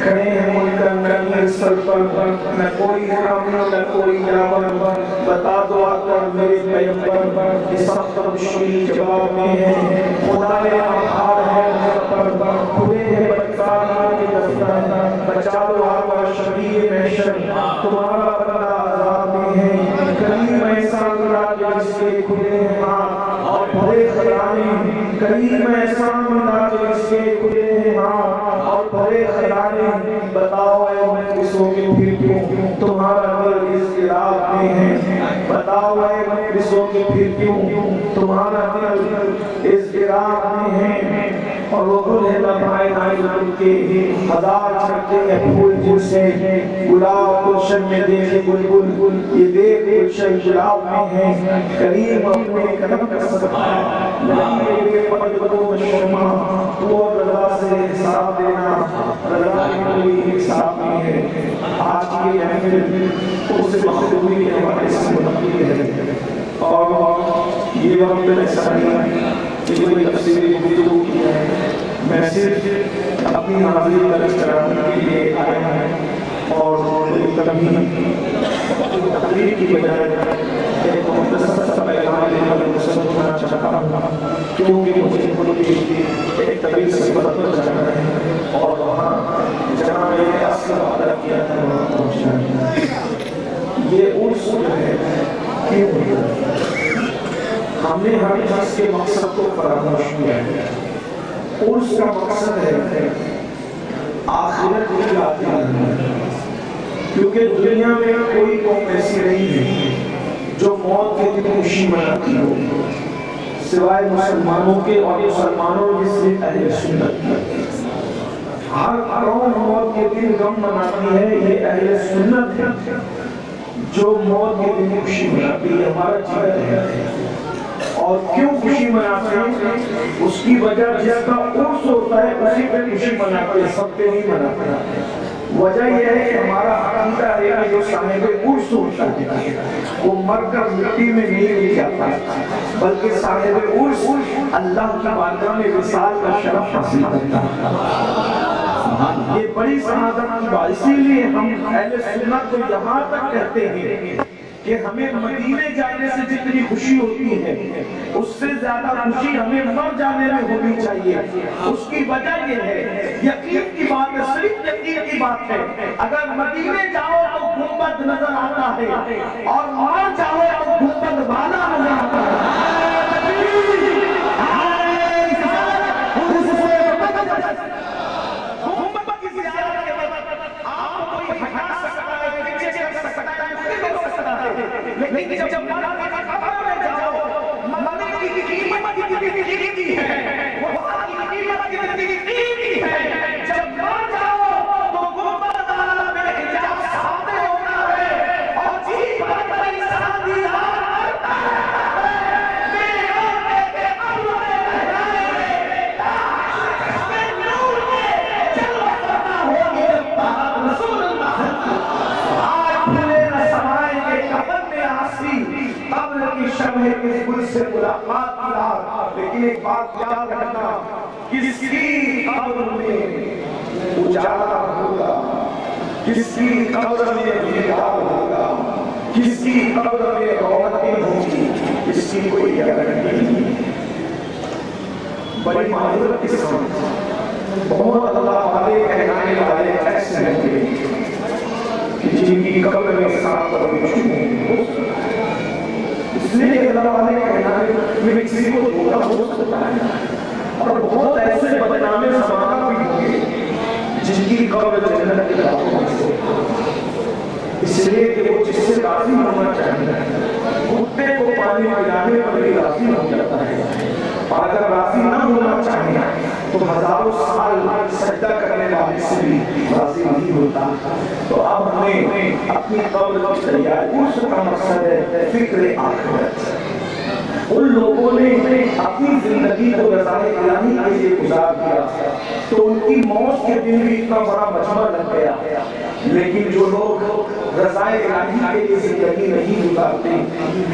کھڑے ہیں منکر سر پر، نہ کوئی غم نہ کوئی یاور، بتا دو آ کر میرے پیغمبر، اس وقت مشکل جواب میں ہے، خدا نے آبھار ہے پر کھلے ہیں بدکار کے دفتر، بچا لو آقا شفیع محشر، تمہارا بندہ عذاب میں ہے، کریم ایسا اللہ کے جس کے کھلے ہیں ہاتھ اور بھرے خزانے، کریم ایسا اللہ کے جس کے کھلے ہیں ہاتھ اور بھرے خزانے، بتاؤ اے مفلسوں کے پھر کیوں تمہارا دل اضطراب میں ہے، بتاؤ اے مفلسوں کے پھر کیوں تمہارا دل اضطراب میں ہے، اور وہ گل ہے لبھائے نائل کے ہزار چھڑتے ہیں پھول جن سے، گلاب گلشن میں دیکھے بلبل، یہ دیکھ گلشن گلاب میں ہے، کریم اپنے قدم کا صدقہ لگی بے پدگوں میں شما، تو رضا سے حساب دینا، رضا کی کوئی حساب نہیں ہے۔ آج کی یہ محفل اس مخدومی کے حوالے سے منعقد ہے، اور یہ وقت ایسا نہیں کہ کوئی تفسیری گفتگو کی ہے، میں صرف اپنی حاضری درج کرانے کے لیے آیا ہوں، اور کبھی تقریر کی بجائے ایک مختصر سا پیغام دینے والا مسلم ہونا چاہتا ہوں، کیونکہ مجھے خود بھی ایک طویل سفر پر جانا ہے، اور وہاں جہاں میں نے اصل وعدہ کیا تھا وہاں پہنچنا ہے۔ یہ عرس جو ہے کیوں ہوتا ہے؟ ہم نے ہر چیز کے مقصد کو فراموش کیا ہے۔ عرس کا مقصد ہے آخرت کی یاد دلانا، کیونکہ دنیا میں کوئی قوم ایسی نہیں ہے جو موت کے دن خوشی مناتی ہو سوائے مسلمانوں کے، اور مسلمانوں جس سے اہل سنت کی۔ ہر قوم موت کے دن غم مناتی ہے، یہ اہل سنت ہے جو موت کے دن خوشی مناتی ہے، ہمارا چیز ہے۔ اور کیوں خوشی مناتے ہیں؟ اس کی وجہ جس کا عرس ہوتا ہے اسی پہ خوشی مناتے ہیں، سب پہ نہیں مناتے۔ وجہ یہ ہے کہ ہمارا عقیدہ ہے کہ جو صاحب عرس ہوتا ہے وہ مر کر مٹی میں نہیں گر جاتا، بلکہ صاحب عرس اللہ کی بارگاہ میں وصال کا شرف حاصل کرتا ہے۔ یہ بڑی سعادت کی بات، اسی لیے ہم اہل سنت کو یہاں تک کہتے ہیں کہ ہمیں مدینے جانے سے جتنی خوشی ہوتی ہے اس سے زیادہ خوشی ہمیں مر جانے میں ہونی چاہیے۔ اس کی وجہ یہ ہے، یقین کی بات ہے، صرف یقین کی بات ہے، اگر مدینے جاؤ تو گنبد نظر آتا ہے، اور مر جاؤ تو گنبد والا نظر آتا ہے۔ لیکن جب مرد کی خبر میں جاؤ، مرد کی قیمت کتنی قیمتی ہے، وفا کی قیمت کتنی قیمتی ہے، جب مر جاؤ تو گنبد والا بے حجاب سامنے ہوتا ہے، اور جی بھر کر انسان دیدار کرتا ہے، میرے ہونے کے قبر میں رہائے، تاج ہمیں نور میں جلوہ کرنا ہوگی رسول اللہ۔ آج بھولے نہ سمائے کے قبر قبر کی شمع کے گل سے ملاقات کی رات، لیکن ایک بات یاد رکھنا، کس کی قبر میں اجالا ہوگا، کس کی قبر میں دیدار ہوگا، کس کی قبر میں رونقیں ہوگی، اس کی کوئی گارنٹی نہیں۔ بڑی معذرت کے ساتھ بہت اللہ والے کہلانے والے ایسے ہوں گے کہ جن کی قبر میں ساتھ اور بچوں، اس لیے کہ اللہ والے کہلانے میں کسی کو دھوکہ ہو سکتا ہے، اور بہت ایسے بدنامے زمانہ بھی ہوں گے جن کی قبر جنت کے راہوں میں سے، اس لیے کہ وہ جس سے راضی ہونا چاہیے کتے کو پانی پلانے پر بھی راضی ہو جاتا ہے، اور اگر راضی نہ ہونا چاہیے تو ہزاروں سال سجدہ کرنے والے سے بھی راضی نہیں ہوتا۔ تو اب ہمیں اپنی قبر کی تیاری، اس کا مقصد ہے فکر آخرت۔ ان لوگوں نے اپنی زندگی کو رضائے الہی کے لیے گزار دیا تو ان کی موت کے دن بھی اتنا بڑا مجمع لگ گیا، لیکن جو لوگ رضائے الہی کے لیے زندگی نہیں گزارتے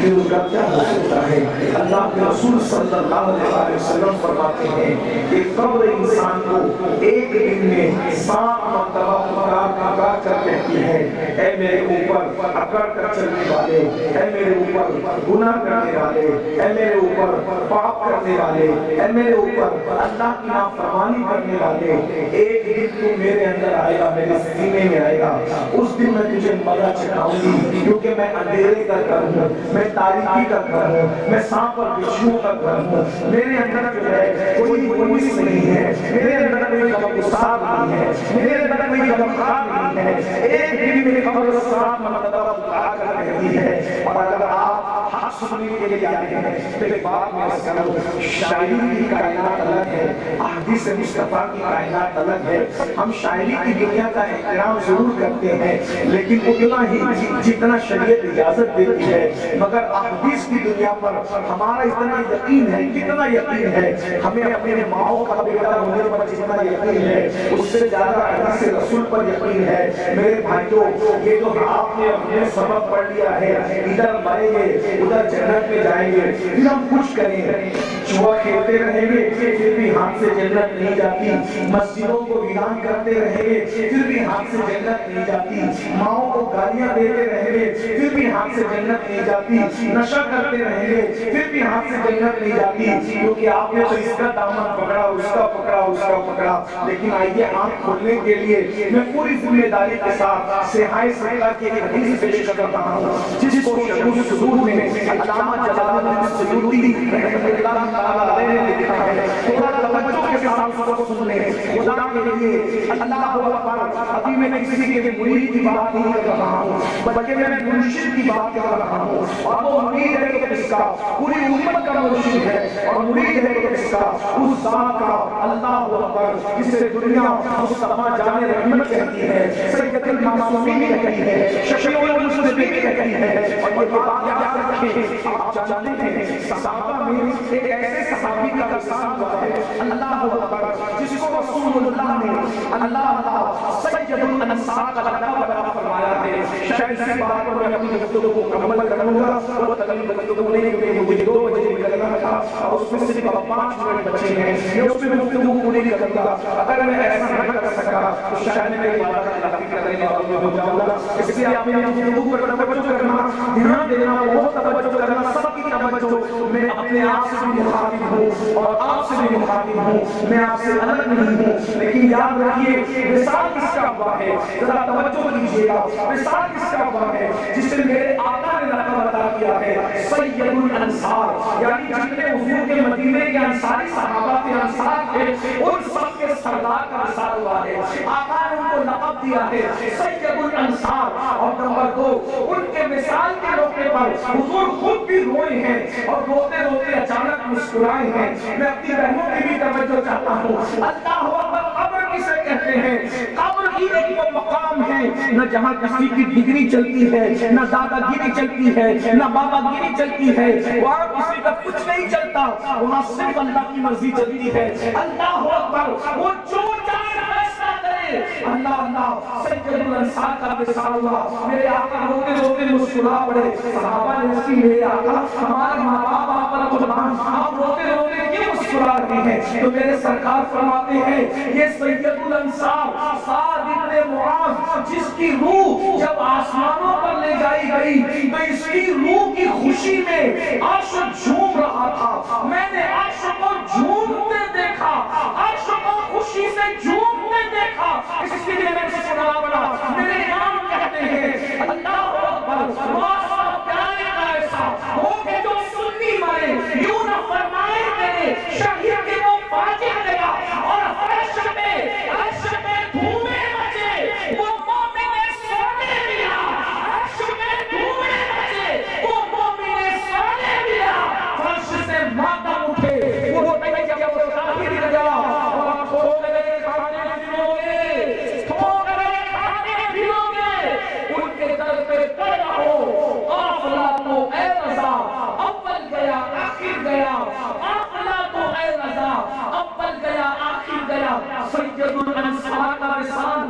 پھر ان کا کیا ہو سکتا ہے؟ اللہ کے رسول صلی اللہ علیہ وسلم فرماتے ہیں کہ قبر انسان کو ایک دن میں 7 مرتبہ پکار کر کہتی ہے اے میرے اوپر اکڑ کر چلنے والے، اے میرے اوپر گناہ کرنے والے، اے میرے اوپر پاپ کرنے والے، اے میرے اوپر اللہ کی نافرمانی کرنے والے، ایک دن تو میرے اندر آئے گا، میرے سینے میں آئے گا، اس دن میں تجھے مزہ چکھاؤں گی، کیونکہ میں اندھیرے کا گھر ہوں، میں تاریکی کا گھر ہوں، میں سانپ اور بچھو کا گھر ہوں، میرے اندر جو ہے کوئی پولیس نہیں ہے، میرے اندر کوئی غمگسار نہیں ہے، میرے اندر کوئی غمخوار نہیں ہے، ایک دن میری خبر 7 مرتبہ پکار کر کہتی ہے۔ اور اگر آپ حق سننے کے لیے آتے ہیں تو ایک بات میں عرض کروں، شاعری کی کائنات الگ ہے، احادیث مصطفیٰ کی کائنات الگ ہے۔ ہم شاعری کی دنیا کا احترام ضرور کرتے ہیں لیکن اتنا ہی جتنا شریعت اجازت دیتی ہے، مگر احادیث کی دنیا پر ہمارا اتنا یقین ہے، کتنا یقین ہے، ہمیں اپنے ماؤں کا بیٹا ہونے پر جتنا یقین ہے اس سے زیادہ حدیث رسول پر یقین ہے۔ میرے بھائیوں، یہ جو آپ نے اپنے سبق پڑھ لیا ہے، ادھر مریں گے ادھر جنت میں جائیں گے، پھر ہم کچھ کریں گے، جوا کھیلتے رہیں گے پھر بھی ہاتھ سے جنت نہیں جاتی، مسجدوں کو ویران کرتے رہیں گے پھر بھی ہاتھ سے جنت نہیں جاتی، ماؤں کو گالیاں دیتے رہیں گے پھر بھی ہاتھ سے جنت نہیں جاتی، نشہ کرتے رہیں گے پھر بھی ہاتھ سے جنت نہیں جاتی، کیونکہ آپ نے تو اس کا دامن پکڑا، اس کا پکڑا، اس کا پکڑا۔ لیکن آئیے آنکھ کھولنے کے لیے میں پوری ذمہ داری کے ساتھ صحائے سکہ کی ایک حدیث پیش کر رہا ہوں، جس کو شروع صدور میں علامہ جلال الدین سیوطی رحمۃ اللہ تعالیٰ علیہ نے لکھا ہے۔ تھوڑا توجہ کے ساتھ اس کو سن لیں، خدا کے لیے اللہ اکبر، ابھی میں کسی کے مرید کی بات نہیں کر رہا ہوں بلکہ میں مرشد کی بات کر رہا ہوں، اور وہ مرید ہے تو کس کا؟ پوری امت کا مرشد ہے، اور مرید ہے تو کس کا؟ اس ذات کا، اللہ اکبر، جسے دنیا مصطفیٰ جان رحمت کہتی ہے، سید المعصومین کہتی ہے، شفیع المذنبین کہتی ہے۔ اور یہ بات یاد رکھیں، آپ جانتے ہیں صحابہ میں ایک ایسے صحابی کا وصال ہوا ہے، اللہ اکبر، جس کو رسول اللہ نے اللہ سید الانصار کا لقب عطا فرمایا ہے۔ شاید اسی بات پر میں اپنی گفتگو کو مکمل کروں گا، وہ طویل گفتگو نہیں کیونکہ مجھے 2 بجے نکلنا تھا اور اس میں صرف 5 منٹ بچے ہیں، میں اس میں گفتگو پوری کروں گا۔ اگر میں ایسا نہ کر سکا تو شاید میں عبادت خلافی کرنے والوں میں ہو جاؤں گا، اس لیے آپ نے گفتگو پر توجہ کرنا، دھیان دینا، بہت توجہ کرنا، سب کی توجہ۔ میں اپنے آپ سے بھی مخاطب ہوں اور آپ سے بھی مخاطب ہوں، میں آپ سے الگ نہیں ہوں، لیکن یاد رکھیے وصال کس کا ہوا ہے، ذرا توجہ کیجیے گا، وصال کس کا ہوا ہے؟ جس سے میرے آقا نے لقب عطا کیا ہے سید الانصار، یعنی جتنے حضور کے مدینے کے انصاری صحابہ کے انصار تھے ان سب کے سردار کا وصال ہوا ہے، آقا نے ان کو لقب دیا ہے سید الانصار۔ اور نمبر 2، ان کے وصال کے موقع پر حضور خود بھی روئے ہیں اور روتے روتے اچانک مسکرائے ہیں۔ میں اپنی بہنوں کی بھی توجہ چاہتا ہوں، اللہ اکبر، قبر کسے کہتے ہیں؟ قبر ہی ایک وہ مقام ہے نہ جہاں کسی کی ڈگری چلتی ہے، نہ دادا گیری چلتی ہے، نہ بابا گیری چلتی ہے، وہاں کسی کا کچھ نہیں چلتا، وہاں صرف اللہ کی مرضی چلتی ہے۔ اللہ اکبر، وہ جو چاہے فیصلہ کرے۔ اللہ اللہ، سید الانصار کا وصال ہوا، میرے آقا روتے روتے مسکرا پڑے، صحابہ نے اس کی میرے آقا ہمارے ماں باپ آپ پر قربان، آپ روتے روتے کیوں مسکرا رہے ہیں؟ تو میرے سرکار فرماتے ہیں یہ سید الانصار سعد بن معاذ، جس کی روح جب آسمانوں پر لے جائی گئی تو اس کی روح کی خوشی میں عرش جھوم رہا تھا، میں نے عرش کو جھومتے دیکھا، عرش کو خوشی سے جھومتے دیکھا، اس لیے میں نے سنا پڑا، میرے امام کہتے ہیں اللہ اکبر، واسطہ پیارے کا ایسا ہو کہ جو سنی مرے، یوں نہ فرمائے میرے شہید کے وہ فاجر گیا، اور فرش میں دھومیں مچے وہ مومن سونے ملا، فرش میں دھومیں مچے وہ مومن سونے ملا، فرش سے ماتم اٹھے وہ تیجب و طاہر گیا، اور ٹھوکرے کھانے دلوں گے، ٹھوکرے کھانے دلوں گے، ان کے در پہ پڑ رہو، قافلہ تو اے رضا اول گیا آخر گیا، قافلہ تو اے رضا اول گیا آخر گیا۔ سید الانصار کا وصال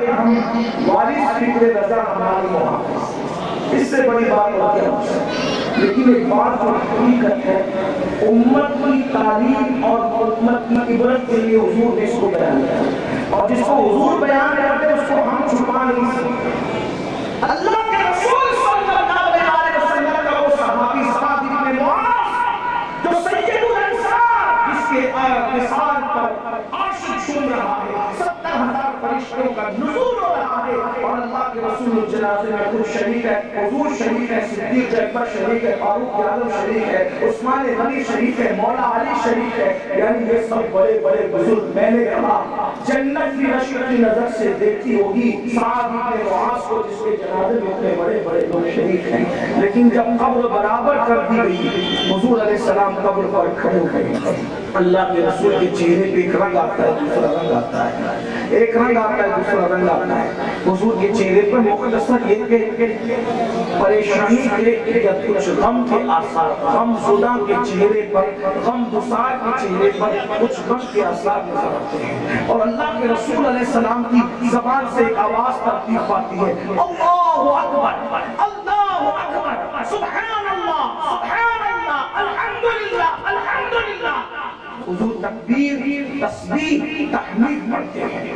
کے ہم وارث، فکر رضا ہماری محافظ، اس سے بڑی بات اور کیا ہو سکتی؟ لیکن ایک بات جو حقیقت ہے، امت کی تعلیم اور امت کی عبرت کے لیے حضور نے اس کو بیان کیا، اور جس کو حضور بیان کرتے اس کو ہم چھپا نہیں سکتے۔ اللہ کے رسول صلی اللہ علیہ وسلم کا وہ صحابی سعد بن معاذ جو سید الانصار، جس کے وصال پر عرش جھوم رہا ہے، 70,000 فرشتوں کا نزول ہو رہا ہے، اور اللہ کے رسول جنازے میں خود شریک ہے، حضور شریک ہے، صدیق اکبر شریک ہے، فاروق اعظم شریک ہے، عثمان غنی شریک ہے، مولا علی شریک ہے، یعنی یہ سب بڑے بڑے بزرگ، میں نے کہا جنت کی رشک کی نظر سے دیکھتی ہوگی سعد بن معاذ کو، جس کے جنازے میں اتنے بڑے بڑے لوگ شریک ہیں۔ لیکن جب قبر برابر کر دی گئی، حضور علیہ السلام قبر پر کھڑے ہو گئے، اللہ کے رسول کے چہرے پہ ایک رنگ آتا ہے، دوسرا رنگ آتا ہے، ایک رنگ آتا ہے، دوسرا رنگ آتا ہے۔ حضور کے چہرے پر مختصر یہ کہ پریشانی کے یا کچھ غم کے آثار، غم زدہ کے چہرے پر، غم گسار کے چہرے پر کچھ غم کے آثار نظر آتے ہیں، اور اللہ کے رسول علیہ السلام کی زبان سے ایک آواز ترتیب پاتی ہے، اللہ اکبر، اللہ اکبر، سبحان اللہ، سبحان اللہ، الحمدللہ، الحمدللہ۔ حضور تکبیر، تسبیح، تحمید پڑھتے ہیں،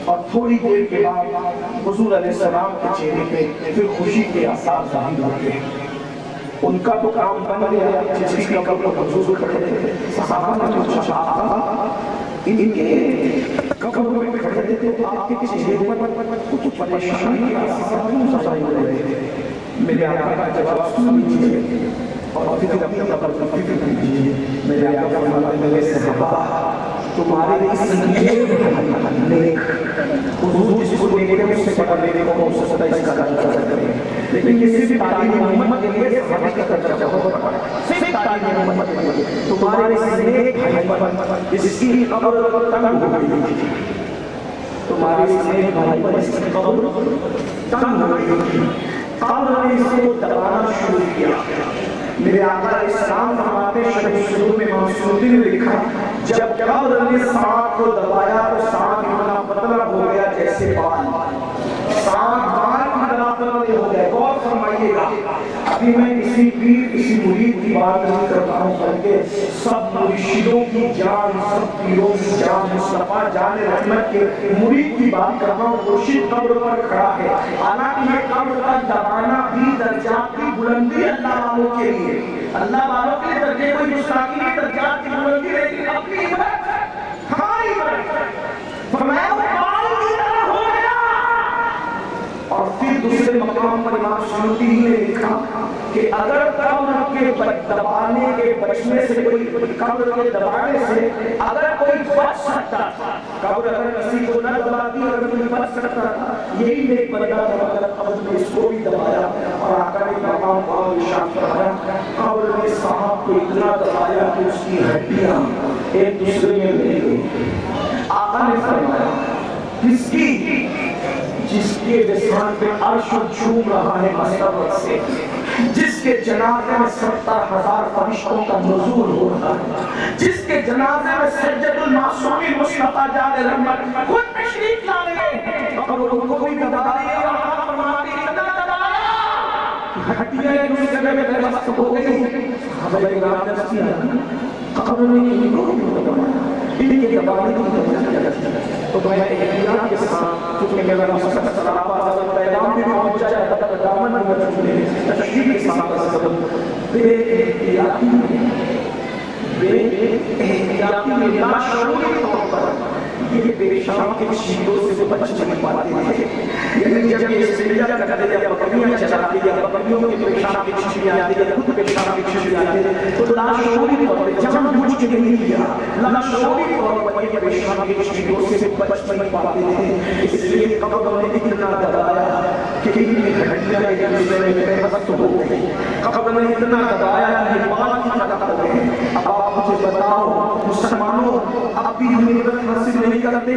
اور تھوڑی دیر کے بعد حضور علیہ السلام کے چہرے پہ پھر خوشی کے آثار ظاہر ہوتے ہیں۔ ان کا تو کام بن گیا جس کی قبر پر حضور کھڑے تھے، صحابہ نے پوچھا ان کے قبر میں کھڑے تھے تو آپ کے چہرے پر کچھ پریشانی کے آثار کیوں ظاہر ہو رہے تھے؟ میرے آقا کا جواب سن لیجیے اور پھر اپنی قبر پر فکر کیجیے۔ میرے آقا فرماتے ہیں میرے صحابہ تمہارے اس نیک حضور جس کو دیکھتے ہیں اس سے پکڑ لینے کو ہو سکتا ہے اس کا درجہ کریں، لیکن یہ صرف تعلیم محمد کے لیے صحابہ کا درجہ ہوگا، صرف تعلیم محمد کے لیے تمہارے اس نیک بھائی پر جس کی قبر تنگ ہو گئی تھی، تمہارے اس نیک بھائی پر جس کی قبر تنگ ہو گئی تھی، قبر نے اس کو دبانا شروع کیا۔ میرے آقا علیہ السلام فرماتے ہیں شریف صدور میں منصوری نے لکھا جب قبر نے سعد کو دبایا تو سعد اتنا پتلا ہو گیا جیسے بال، سعد بال کی طرح پتلے ہو گئے۔ غور فرمائیے گا، ابھی میں کسی پیر کسی مرید کی بات نہیں کرتا ہوں بلکہ سب مرشدوں کی جان، سب پیروں کی جان، مصطفیٰ جان رحمت کے مرید کی بات کر رہا ہوں۔ مرشد قبر پر کھڑا ہے، حالانکہ یہ قبر کا دبانا بھی درجات کی بلندی اللہ والوں کے لیے، اللہ والوں کے درجے کوئی گستاخی نہیں، درجات کی بلندی لیکن اپنی عبرت، ہماری عبرت فرمایا وہ بال کی طرح ہو گیا۔ اور پھر دوسرے مقام پر امام سیوطی نے لکھا کہ اگر قبر کے دبانے کے بچنے سے کوئی، قبر کے دبانے سے اگر کوئی بچ سکتا تھا، قبر اگر کسی کو نہ دباتی اگر کوئی بچ سکتا تھا، یہی ایک بندہ تھا، اگر قبر نے اس کو بھی دبایا۔ اور آقا نے مقام کو ارشاد فرمایا قبر نے صاحب کو اتنا دبایا کہ اس کی ہڈیاں ایک دوسرے میں مل گئی۔ آقا نے فرمایا جس کے وصال پہ عرش جھوم رہا ہے مسرت سے، جس کے جنازے میں 70,000 فرشتوں کا نزول ہو رہا ہے، جس کے جنازے میں سید المعصومین مصطفیٰ جان رحمت خود تشریف لانے اور ان کو بھی دبا دیا، اور فرماتے ہیں اتنا دبایا ہڈیاں ایک دوسرے میں بے بس ہو گئی۔ صحابہ کرام نے کیا قبر میں ان کو دبایا، ان کے دبانے کو دبایا۔ تو میں احتیاط کے ساتھ چونکہ میرا مقصد صحابہ پیغام بھی پہنچ جائے تب دامن میں چھوڑے تشریح کے ساتھ بے احتیاطی لاشعوری طور پر یہ پیشاب کے چیزوں سے بچ نہیں پاتے تھے، یعنی جب یہ سنجا کرتے یا بکریاں چلاتے یا بکریوں کے پیشاب کی چیزیں آتے یا خود پیشاب کی چیزیں آتے تو لاشعوری طور پر جان بوجھ کے نہیں کیا، لاشعوری طور پر یہ پیشاب کی چیزوں سے بچ نہیں پاتے تھے، اس لیے قبر نے اتنا دبایا کہ ان کی ہڈیاں ایک دوسرے میں بے بس ہو گئی، قبر نے اتنا دبایا کہ بال کی طرح ہو گئے۔ اب آپ مجھے بتاؤ مسلمانوں، اب بھی ہم عبرت حاصل نہیں کرتے،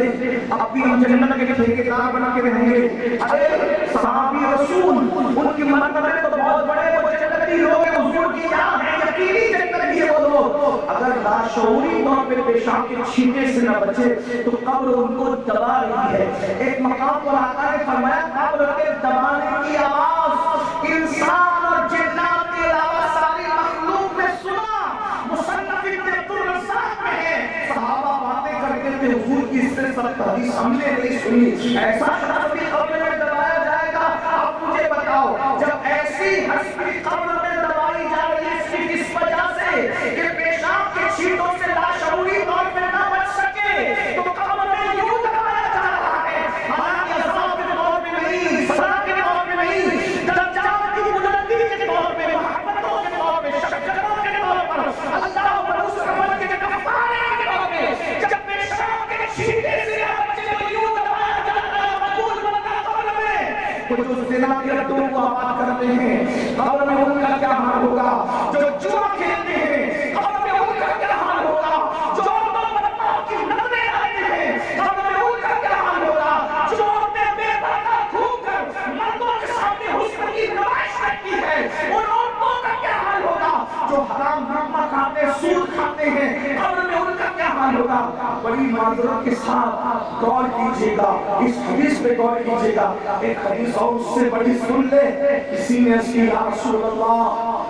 اب بھی ہم جنت کے ٹھیکیدار بنا کے رہیں گے؟ ارے صحابی رسول ان کی مرتبے تو بہت بڑے، وہ جنتی لوگ حضور کی یاد ہے، یقینی جنتی ہے وہ لوگ۔ اگر لاشعوری طور پہ پیشاب کے چھینٹے سے نہ بچے تو قبر ان کو دبا رہی ہے۔ ایک مقام پر آقا نے فرمایا قبر کے دبانے کی آواز انسان اور جنات کے علاوہ ساری مخلوق نے سنا۔ مصنف ابن عبدالرزاق میں ہے، صحابہ باتیں کرتے تھے حضور کی اس سے سب حدیث ہم نے نہیں سنی، ایسا شخص بھی قبر میں دبایا جائے گا۔ آپ مجھے بتاؤ جب ایسی ہستی قبر میں دبائی جا رہی ہے اس کی کس وجہ سے کہ پیشاب کے چھینٹوں سے لاشعوری طور پہ نہ بچ سکے تو قبر میں یوں دبایا جا رہا ہے۔ حالانکہ عذاب کے طور پہ نہیں، سزا کے طور پہ نہیں، درجات کی بلندی کے طور پہ، محبتوں کے طور پہ، شفقتوں کے طور پر، اللہ پر اس رحمت کے کفارے کے طور پہ جب پیشاب کے چھینٹے سے بچے کو یوں دبایا جا رہا ہے مقبول بنتا قبر میں۔ کچھ اس زنا کے ردوں کو آباد کرتے ہیں قبر میں ان کا کیا حال ہوگا؟ جو جوا کھیلتے ہیں قبر میں ان کا کیا حال ہوگا؟ جو بدمعشوں کی نظریں ڈالتے ہیں قبر میں ان کا کیا حال ہوگا؟ جو عورتیں بے پردہ گھوم کر مردوں کے سامنے حسن کی نمائش کرتی ہے ان عورتوں کا کیا حال ہوگا؟ جو حرام لقمہ کھاتے سود کھاتے ہیں قبر میں ان کا کیا حال ہوگا؟ بڑی معذرت کے ساتھ غور کیجیے گا، اس حدیث پہ غور کیجیے گا۔ ایک حدیث اور اس سے بڑی سن لے، کسی نے اس کی یا رسول اللہ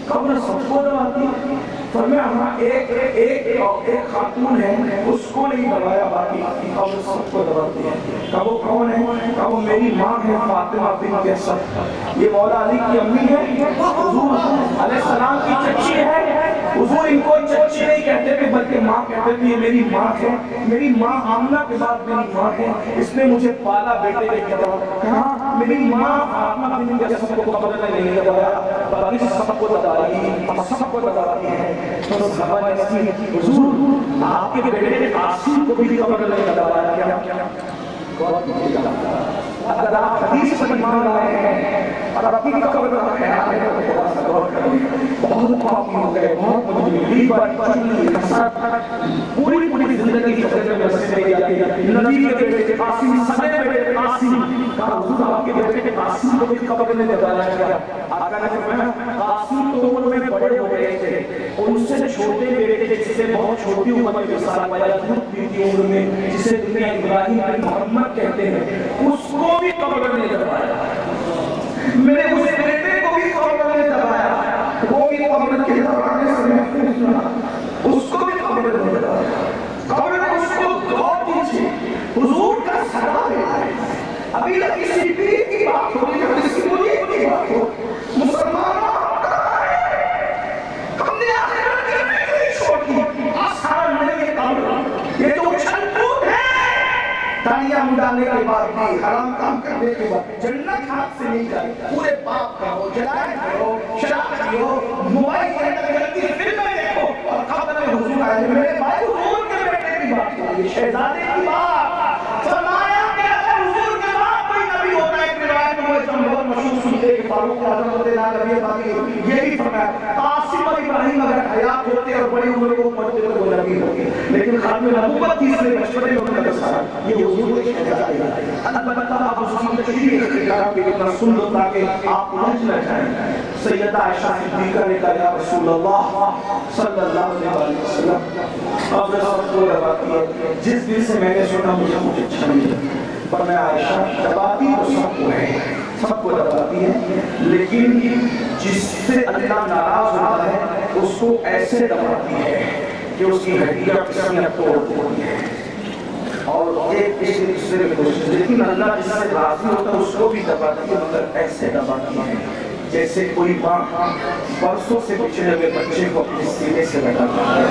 قبر سب کو دباتی ہے؟ فرمایا ہاں ایک خاتون ہے اس کو نہیں دبایا باقی قبر سب کو دباتی ہے۔ کہا وہ کون ہے؟ کہا وہ میری ماں ہے فاطمہ بنت اسد، یہ مولا علی کی امی ہے، حضور علیہ السلام کی چچی ہے۔ حضور ان کو چچی نہیں کہتے تھے بلکہ ماں کہتے تھے، یہ میری ماں ہے، میری ماں آمنہ کے بعد میری ماں ہے، اس نے مجھے پالا بیٹے کے طرح۔ کہا میری ماں فاطمہ بنت اسد کو قبر میں نہیں دبایا باقی سب کو دبائی، سب کو دباتی ہے۔ تو صحابہ نے کہا حضور آپ کے بیٹے قاسم کو بھی قبر میں نہیں دبایا کیا؟ اگر آپ حدیث پر ایمان لائے ہیں اور اپنی قبر کا خیال ہے تو بہت پاپی ہو گئے، بہت مجھے پوری زندگی کی فکر میں بسے رہ جاتی ہے۔ نبی کے بیٹے قاسم، سنے بیٹے قاسم، کہا حضور آپ کے بیٹے قاسم کو بھی قبر میں دبایا گیا؟ آقا نے فرمایا قاسم تو عمر میں بڑے ہو گئے تھے، ان سے چھوٹے بیٹے جس سے بہت چھوٹی عمر میں وصال پایا، دودھ پیتی عمر میں، جسے دنیا ابراہیم بن محمد کہتے ہیں، اس کو بھی قبر میں دبایا۔ میرے اس بیٹے کو بھی قبر میں دبایا، وہ بھی قبر کے دبانے سے محفوظ رہا، اس کو بھی قبر میں دبایا۔ قبر میں اس کو غور کیجیے، حضور کا سلام ہے۔ ابھی تک کسی پیر کی بات ہو رہی ہے، کسی مرید کی بات ہو، مسلمانوں ہم نے آخرت کی فکر نہیں چھوڑی، آسان نہیں ہے قبر، یہ تو اچھل کود ہے۔ تالیاں مڈانے کے بعد بھی، حرام کام کرنے کے بعد جنت ہاتھ سے نہیں جائے، پورے باپ کرو، جلائے کرو، شراب کرو، موبائل کے اندر غلطی فلمیں دیکھو اور قبر میں حضور آئے۔ میرے بھائی حضور کے بیٹے کی بات کریے، شہزادے کی بات، فرمایا کہ اگر حضور کے بعد کوئی نبی ہوتا ہے، ایک روایت میں جو بہت مشہور سنتے کہ فاروق اعظم رضی اللہ عنہ باقی یہ بھی فرمایا قاسم اور ابراہیم اگر حیات ہوتے اور بڑی عمر کو پہنچتے تو وہ نبی ہوتے، لیکن خاتم نبوت کی اس نے بچپنے میں ان کا دسا یہ حضور کے شہزادے ہیں۔ البتہ آپ اس کی تشریح اختیار پہ اتنا سن لو تاکہ آپ الجھ نہ جائیں۔ سیدہ عائشہ صدیقہ نے کہا یا رسول اللہ صلی اللہ علیہ وسلم اب سب کو دباتی ہے، جس دن سے میں نے سنا مجھے اچھا نہیں لگا، پر میں عائشہ دباتی تو سب کو ہے، سب کو دباتی ہے، لیکن جس سے اللہ ناراض ہوتا ہے اس کو ایسے دباتی ہے کہ اس کی ہڈیاں پسلیاں توڑ دیتی ہے اور ایک دوسرے میں کوشش، لیکن اللہ جس سے راضی ہوتا ہے اس کو بھی دباتی ہے مگر ایسے دباتی ہے جیسے کوئی ماں برسوں سے بچھڑے ہوئے بچے کو اپنے سینے سے لگاتا ہے۔